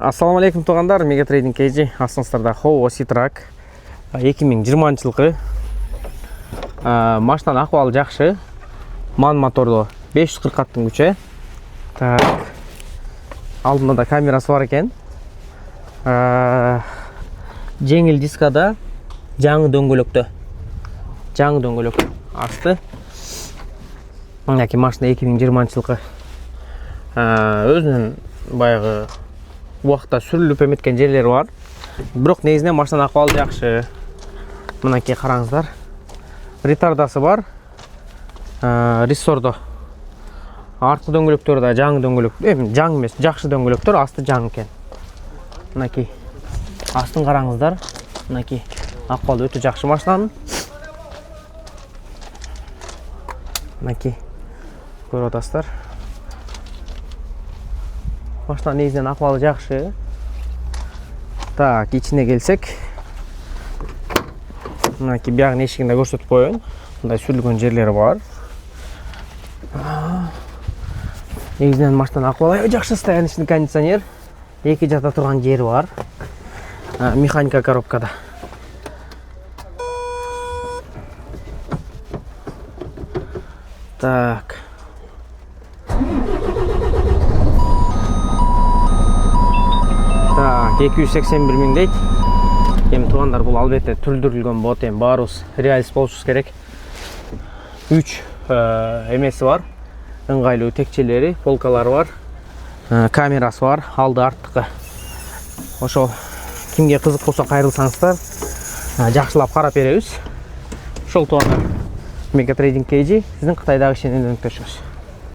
Ассаламу алейкум туғандар, Мегатрейдинг KG астыңыздарда Хоу Оситрак 2020 жылғы машинаның ақуалы жақсы, ман моторлы 540 аттың күші. Так, алдында да камерасы бар екен. Жеңіл дискада жаңы дөңгөлөктө асты. Мынакей машина 2020 жылғы өзінің баяғы уақытта сүріліп еметкен жерлері бар. Бірақ негізінен машина ақуалы жақсы. Мынакей қараңыздар. Ретардасы бар. Рессорды. Артқы дөңгөлөктөр да жаңы дөңгөлөк. Жаңы емес, жақсы дөңгөлөктөр, асты жаңы екен. Мынакей астын қараңыздар. Мынакей ақуалы өте жақсы машинаның. Мынакей көріп отырсыздар. Машина негізінен ақуалы жақсы. Так, içine келсек. Мынакей бияғын ешігінде көрсетіп қойын. Бұндай сүрілген жерлері бар. Негізінен машинаның ақуалы жақсы, стоян ішінде кондиционер. Екі жата тұрған жері бар. Механика коробкада. Так. 281 мың дейді. Ем туғандар бұл албетте түрілдірілген бот, барус реалист болшысы керек. 3 емесі бар. Ыңғайлы текчелері, полкалары бар. Камерасы бар, алды арттықы. Ошол кімге қызық болса қайрылсаңыздар, жақшылап қарап береміз. Ошол туғандар Мегатрейдинг KG сіздің Қытайдағы шенелерін көршіңіз.